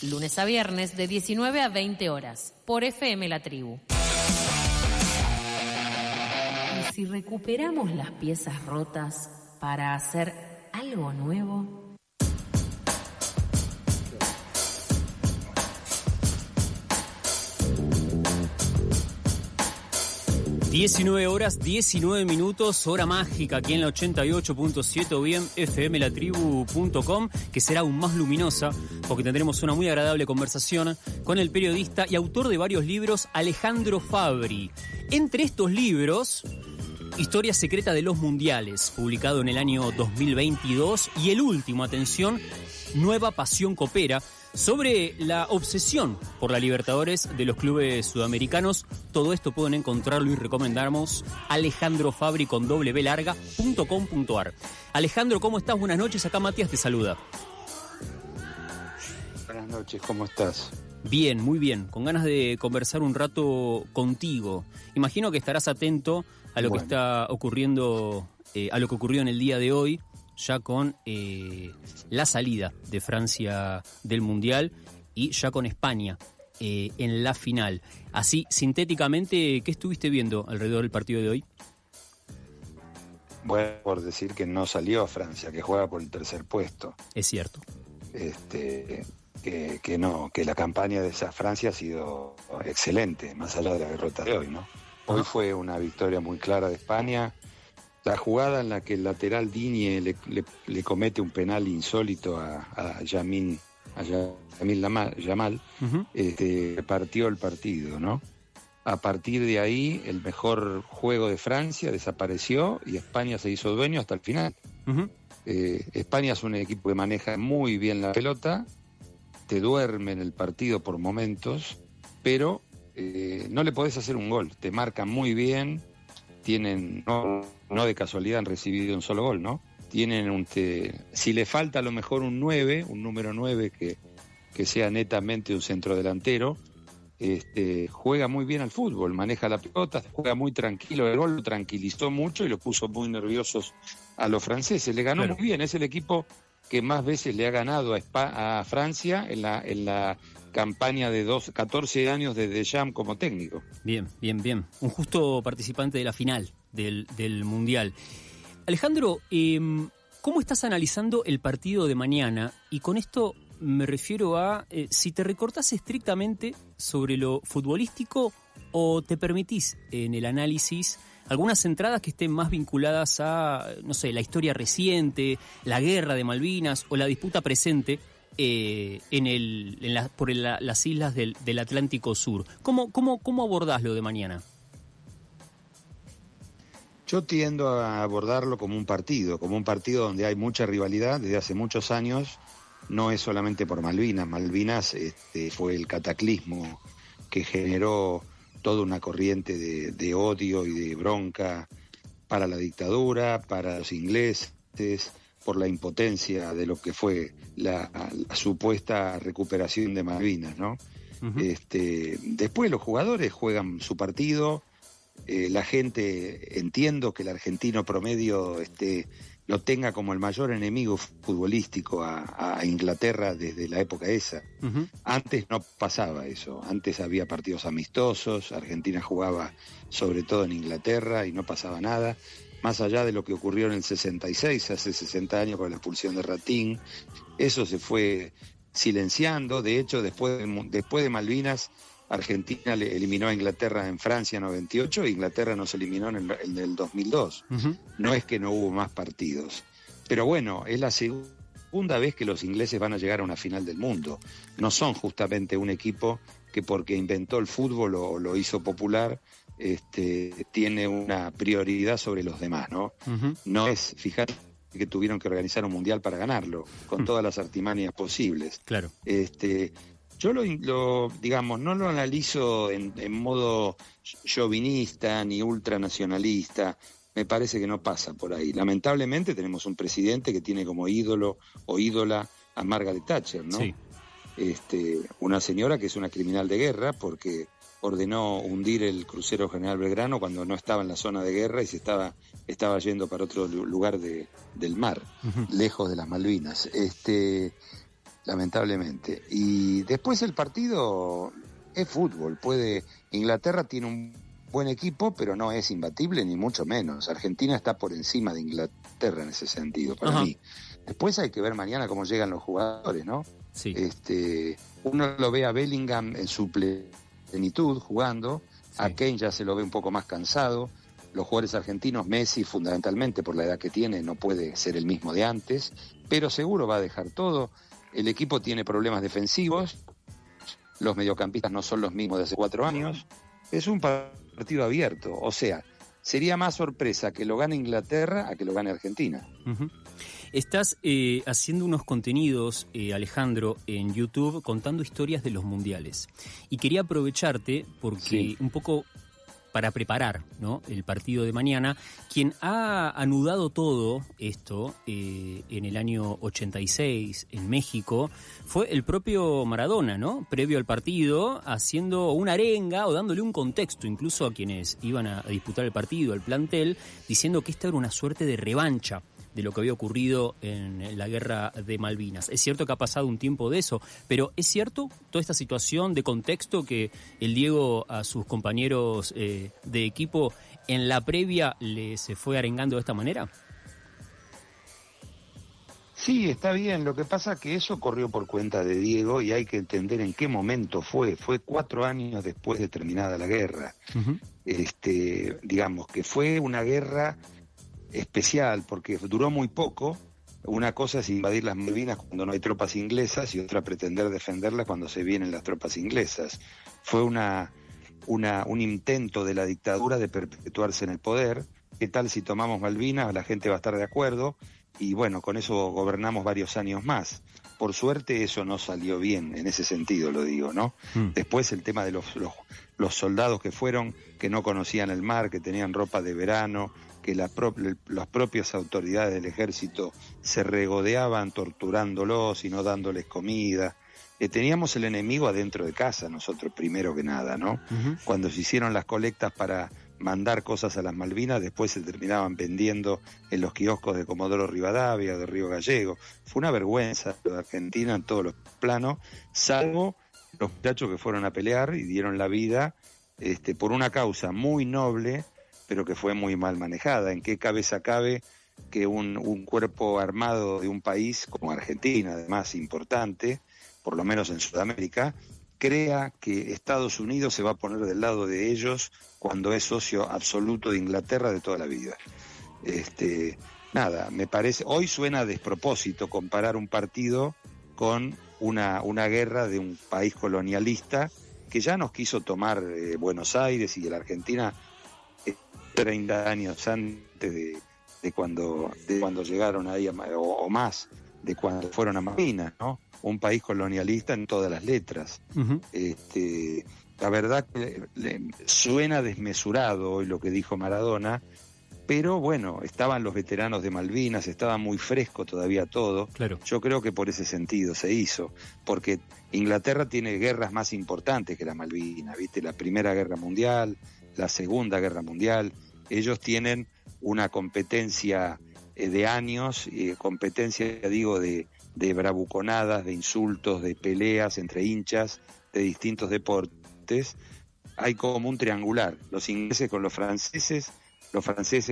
lunes a viernes de 19 a 20 horas, por FM La Tribu. ¿Y si recuperamos las piezas rotas para hacer algo nuevo? 19 horas, 19 minutos, hora mágica aquí en la 88.7 o bien fmlatribu.com, que será aún más luminosa porque tendremos una muy agradable conversación con el periodista y autor de varios libros, Alejandro Fabri. Entre estos libros, Historia secreta de los mundiales, publicado en el año 2022, y el último, atención, Nueva pasión copera, sobre la obsesión por la Libertadores de los clubes sudamericanos. Todo esto pueden encontrarlo y recomendamos alejandrofabri con .com.ar. Alejandro, ¿cómo estás? Buenas noches, acá Matías te saluda. Buenas noches, ¿cómo estás? Bien, muy bien, con ganas de conversar un rato contigo. Imagino que estarás atento a lo que está ocurriendo, a lo que ocurrió en el día de hoy, ya con la salida de Francia del Mundial y ya con España en la final. Así, sintéticamente, ¿qué estuviste viendo alrededor del partido de hoy? Bueno, por decir que no salió a Francia, que juega por el tercer puesto. Es cierto. Que la campaña de esa Francia ha sido excelente, más allá de la derrota de hoy, ¿no? Hoy fue una victoria muy clara de España. La jugada en la que el lateral Digne le comete un penal insólito a Yamal, partió el partido, ¿no? A partir de ahí, el mejor juego de Francia desapareció y España se hizo dueño hasta el final. España es un equipo que maneja muy bien la pelota, te duerme en el partido por momentos, pero no le podés hacer un gol, te marcan muy bien. Tienen, no de casualidad han recibido un solo gol, ¿no? Tienen si le falta a lo mejor un número 9 que sea netamente un centrodelantero, juega muy bien al fútbol, maneja la pelota, juega muy tranquilo, el gol lo tranquilizó mucho y lo puso muy nerviosos a los franceses, le ganó muy bien, es el equipo que más veces le ha ganado a Francia en la campaña de 14 años de Deschamps como técnico. Bien. Un justo participante de la final del Mundial. Alejandro, ¿cómo estás analizando el partido de mañana? Y con esto me refiero a si te recortás estrictamente sobre lo futbolístico o te permitís en el análisis algunas entradas que estén más vinculadas a, no sé, la historia reciente, la guerra de Malvinas o la disputa presente por las islas del Atlántico Sur. ¿Cómo abordás lo de mañana? Yo tiendo a abordarlo como un partido donde hay mucha rivalidad desde hace muchos años. No es solamente por Malvinas. Malvinas fue el cataclismo que generó toda una corriente de odio y de bronca para la dictadura, para los ingleses, por la impotencia de lo que fue la supuesta recuperación de Malvinas, ¿no? Después los jugadores juegan su partido, la gente, entiendo que el argentino promedio lo tenga como el mayor enemigo futbolístico a Inglaterra desde la época esa. Antes no pasaba eso, antes había partidos amistosos, Argentina jugaba sobre todo en Inglaterra y no pasaba nada. Más allá de lo que ocurrió en el 66, hace 60 años con la expulsión de Ratín, eso se fue silenciando. De hecho, después de Malvinas, Argentina le eliminó a Inglaterra en Francia en 98 e Inglaterra nos eliminó en el 2002. No es que no hubo más partidos. Pero bueno, es la segunda vez que los ingleses van a llegar a una final del mundo. No son justamente un equipo que porque inventó el fútbol o lo hizo popular, tiene una prioridad sobre los demás, ¿no? No es, fíjate que tuvieron que organizar un mundial para ganarlo, con todas las artimañas posibles. Claro. Yo digamos, no lo analizo en modo chauvinista ni ultranacionalista. Me parece que no pasa por ahí. Lamentablemente tenemos un presidente que tiene como ídolo o ídola a Margaret Thatcher, ¿no? Sí. Una señora que es una criminal de guerra porque ordenó hundir el crucero General Belgrano cuando no estaba en la zona de guerra y se estaba yendo para otro lugar del mar, lejos de las Malvinas. lamentablemente. Y después el partido es fútbol, Inglaterra tiene un buen equipo, pero no es imbatible, ni mucho menos. Argentina está por encima de Inglaterra en ese sentido, para mí. Después hay que ver mañana cómo llegan los jugadores, ¿no? Sí. Uno lo ve a Bellingham en su plenitud jugando, sí. A Kane ya se lo ve un poco más cansado. Los jugadores argentinos, Messi fundamentalmente por la edad que tiene, no puede ser el mismo de antes, pero seguro va a dejar todo. El equipo tiene problemas defensivos, los mediocampistas no son los mismos de hace 4 años. Es un partido abierto, o sea, sería más sorpresa que lo gane Inglaterra a que lo gane Argentina. Uh-huh. Estás haciendo unos contenidos, Alejandro, en YouTube contando historias de los mundiales. Y quería aprovecharte porque un poco para preparar, ¿no?, el partido de mañana. Quien ha anudado todo esto en el año 86 en México fue el propio Maradona, ¿no? Previo al partido, haciendo una arenga o dándole un contexto incluso a quienes iban a disputar el partido, al plantel, diciendo que esta era una suerte de revancha de lo que había ocurrido en la guerra de Malvinas. Es cierto que ha pasado un tiempo de eso, pero ¿es cierto toda esta situación de contexto que el Diego a sus compañeros de equipo en la previa se fue arengando de esta manera? Sí, está bien. Lo que pasa es que eso corrió por cuenta de Diego y hay que entender en qué momento fue. Fue 4 años después de terminada la guerra. Uh-huh. Digamos que fue una guerra especial porque duró muy poco. Una cosa es invadir las Malvinas cuando no hay tropas inglesas y otra pretender defenderlas cuando se vienen las tropas inglesas. Fue un intento de la dictadura de perpetuarse en el poder. ¿Qué tal si tomamos Malvinas? La gente va a estar de acuerdo y bueno, con eso gobernamos varios años más. Por suerte eso no salió bien, en ese sentido lo digo, ¿no? Después el tema de los soldados que fueron, que no conocían el mar, que tenían ropa de verano, que las propias autoridades del ejército se regodeaban torturándolos y no dándoles comida. Teníamos el enemigo adentro de casa, nosotros primero que nada, ¿no? Uh-huh. Cuando se hicieron las colectas para mandar cosas a las Malvinas, después se terminaban vendiendo en los kioscos de Comodoro Rivadavia, de Río Gallego. Fue una vergüenza lo de Argentina en todos los planos, salvo los muchachos que fueron a pelear y dieron la vida por una causa muy noble, pero que fue muy mal manejada. ¿En qué cabeza cabe que un cuerpo armado de un país como Argentina, además importante, por lo menos en Sudamérica, crea que Estados Unidos se va a poner del lado de ellos cuando es socio absoluto de Inglaterra de toda la vida? Nada, me parece, hoy suena a despropósito comparar un partido con una guerra de un país colonialista que ya nos quiso tomar Buenos Aires y la Argentina 30 años antes de cuando llegaron ahí, o más, de cuando fueron a Malvinas, ¿no? Un país colonialista en todas las letras. Uh-huh. La verdad que suena desmesurado hoy lo que dijo Maradona, pero bueno, estaban los veteranos de Malvinas, estaba muy fresco todavía todo. Claro. Yo creo que por ese sentido se hizo, porque Inglaterra tiene guerras más importantes que la Malvinas, ¿viste? La Primera Guerra Mundial, la Segunda Guerra Mundial. Ellos tienen una competencia de años, competencia, digo, de bravuconadas, de insultos, de peleas entre hinchas de distintos deportes. Hay como un triangular, los ingleses con los franceses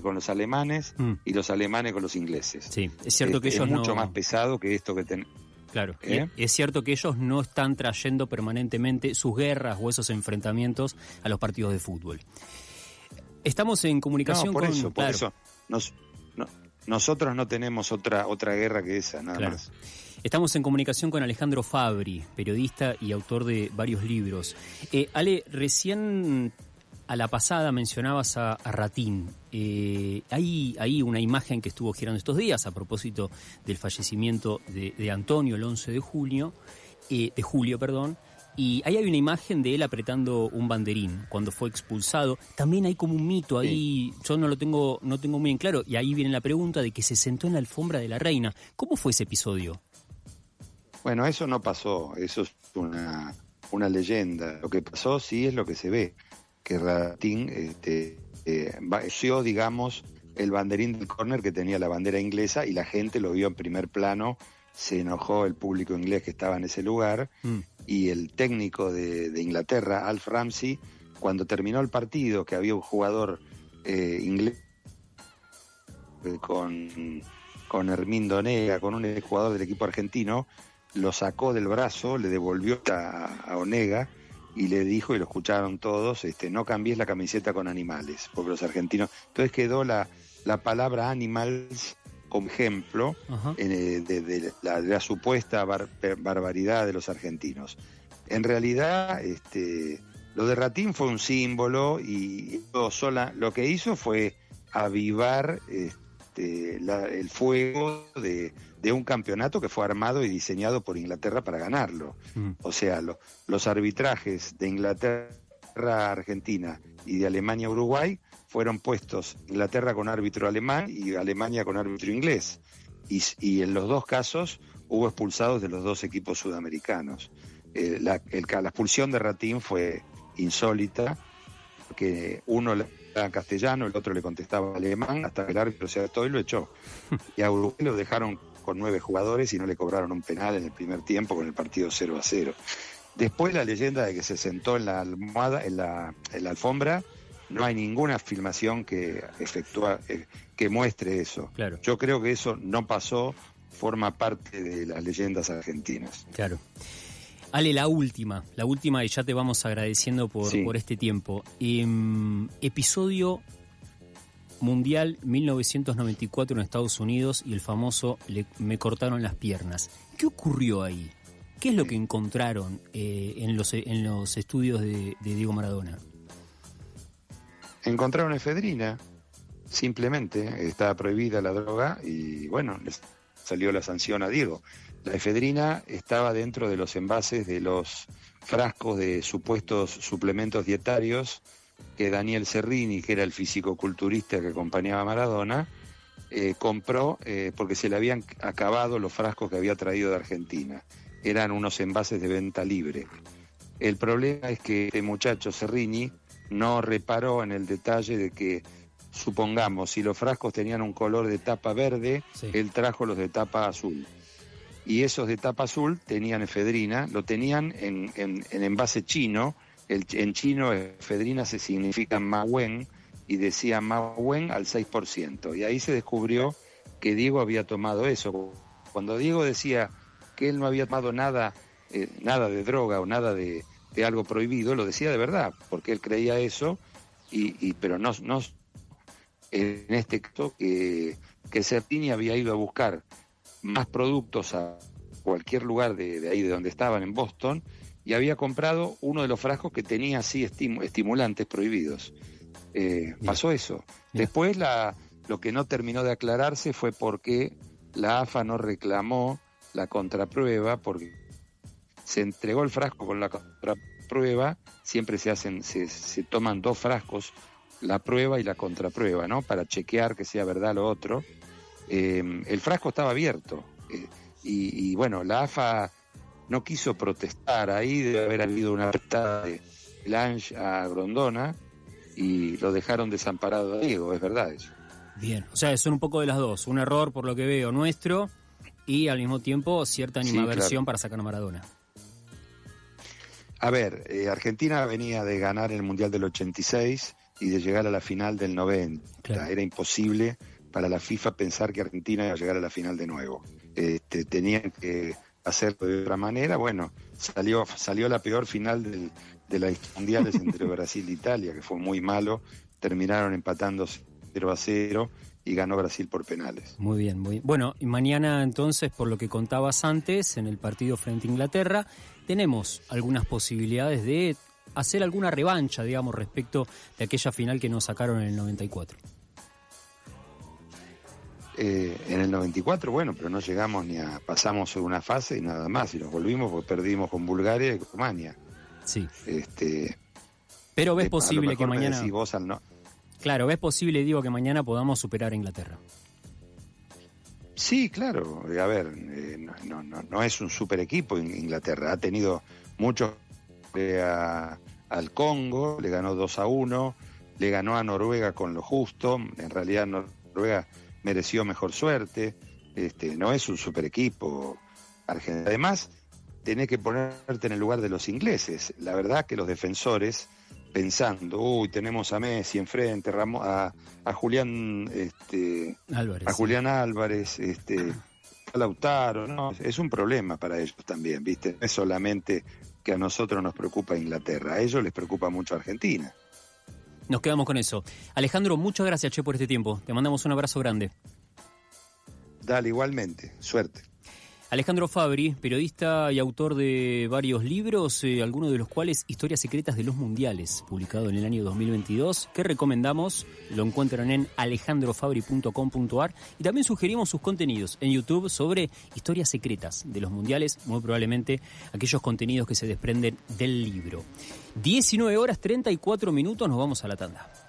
con los alemanes y los alemanes con los ingleses. Sí, es cierto que ellos es mucho más pesado que esto que tenemos. Claro, es cierto que ellos no están trayendo permanentemente sus guerras o esos enfrentamientos a los partidos de fútbol. Estamos en comunicación por eso. Nosotros no tenemos otra guerra que esa, nada más. Estamos en comunicación con Alejandro Fabri, periodista y autor de varios libros. Ale, recién a la pasada mencionabas a Ratín. Hay una imagen que estuvo girando estos días a propósito del fallecimiento de Antonio el 11 de julio, y ahí hay una imagen de él apretando un banderín cuando fue expulsado. También hay como un mito ahí, yo no tengo muy en claro, y ahí viene la pregunta de que se sentó en la alfombra de la reina. ¿Cómo fue ese episodio? Bueno, eso no pasó, eso es una leyenda. Lo que pasó sí es lo que se ve, que Ratín vació, digamos, el banderín del córner que tenía la bandera inglesa y la gente lo vio en primer plano se enojó el público inglés que estaba en ese lugar, y el técnico de Inglaterra, Alf Ramsey, cuando terminó el partido, que había un jugador inglés con Hermindo Onega, con un jugador del equipo argentino, lo sacó del brazo, le devolvió a Onega y le dijo, y lo escucharon todos, no cambies la camiseta con animales, porque los argentinos... Entonces quedó la palabra animals como ejemplo de la supuesta barbaridad de los argentinos. En realidad, lo de Ratín fue un símbolo y lo que hizo fue avivar el fuego de un campeonato que fue armado y diseñado por Inglaterra para ganarlo. O sea, los arbitrajes de Inglaterra a Argentina y de Alemania a Uruguay fueron puestos Inglaterra con árbitro alemán y Alemania con árbitro inglés. Y en los dos casos hubo expulsados de los dos equipos sudamericanos. La expulsión de Ratín fue insólita, porque uno le hablaba castellano, el otro le contestaba alemán, hasta que el árbitro se adaptó y lo echó. Y a Uruguay lo dejaron con 9 jugadores y no le cobraron un penal en el primer tiempo con el partido 0-0. Después la leyenda de que se sentó en la almohada, en la alfombra, no hay ninguna filmación que muestre eso. Claro. Yo creo que eso no pasó, forma parte de las leyendas argentinas. Claro. Ale, la última y ya te vamos agradeciendo por este tiempo. Episodio Mundial 1994 en Estados Unidos y el famoso me cortaron las piernas. ¿Qué ocurrió ahí? ¿Qué es lo que encontraron en los estudios de Diego Maradona? Encontraron efedrina, simplemente. Estaba prohibida la droga y bueno, les salió la sanción a Diego. La efedrina estaba dentro de los envases de los frascos de supuestos suplementos dietarios que Daniel Cerrini, que era el fisicoculturista que acompañaba a Maradona, compró porque se le habían acabado los frascos que había traído de Argentina. Eran unos envases de venta libre. El problema es que este muchacho Cerrini no reparó en el detalle de que, supongamos, si los frascos tenían un color de tapa verde, él trajo los de tapa azul. Y esos de tapa azul tenían efedrina, lo tenían en envase chino. En chino efedrina se significa Mawen y decía Mawen al 6%. Y ahí se descubrió que Diego había tomado eso. Cuando Diego decía que él no había tomado nada de droga o nada de algo prohibido, lo decía de verdad, porque él creía eso, pero no en este caso que Cerrini había ido a buscar más productos a cualquier lugar de ahí de donde estaban, en Boston, y había comprado uno de los frascos que tenía así estimulantes prohibidos. Pasó eso. Después lo que no terminó de aclararse fue por qué la AFA no reclamó la contraprueba, porque se entregó el frasco con la contraprueba, siempre se toman 2 frascos, la prueba y la contraprueba, ¿no? Para chequear que sea verdad lo otro. El frasco estaba abierto y bueno, la AFA no quiso protestar. Ahí debe haber habido una apretada de Lange a Grondona y lo dejaron desamparado a Diego, es verdad eso. Bien, o sea, son un poco de las dos, un error por lo que veo nuestro y al mismo tiempo cierta animaversión para sacar a Maradona. A ver, Argentina venía de ganar el Mundial del 86 y de llegar a la final del 90. Claro. Era imposible para la FIFA pensar que Argentina iba a llegar a la final de nuevo. Tenían que hacerlo de otra manera. Bueno, salió la peor final de las mundiales entre Brasil e Italia, que fue muy malo. Terminaron empatando 0-0 y ganó Brasil por penales. Muy bien, muy bien. Bueno, y mañana entonces, por lo que contabas antes, en el partido frente a Inglaterra, tenemos algunas posibilidades de hacer alguna revancha, digamos, respecto de aquella final que nos sacaron en el 94. En el 94, bueno, pero no llegamos pasamos una fase y nada más, y nos volvimos porque perdimos con Bulgaria y con Rumania. Sí. Pero ves posible que mañana... Claro, ¿ves posible, digo, que mañana podamos superar a Inglaterra? Sí, claro. A ver, no es un super equipo Inglaterra. Ha tenido mucho al Congo, le ganó 2-1, le ganó a Noruega con lo justo. En realidad Noruega mereció mejor suerte. No es un super equipo. Argentina. Además, tenés que ponerte en el lugar de los ingleses. La verdad que los defensores, pensando, tenemos a Messi enfrente, a Julián Álvarez, a Julián Álvarez, a Lautaro, ¿no? Es un problema para ellos también, ¿viste? No es solamente que a nosotros nos preocupa Inglaterra, a ellos les preocupa mucho Argentina. Nos quedamos con eso. Alejandro, muchas gracias, che, por este tiempo. Te mandamos un abrazo grande. Dale, igualmente. Suerte. Alejandro Fabri, periodista y autor de varios libros, algunos de los cuales Historias secretas de los mundiales, publicado en el año 2022, que recomendamos, lo encuentran en alejandrofabri.com.ar, y también sugerimos sus contenidos en YouTube sobre historias secretas de los mundiales, muy probablemente aquellos contenidos que se desprenden del libro. 19:34, nos vamos a la tanda.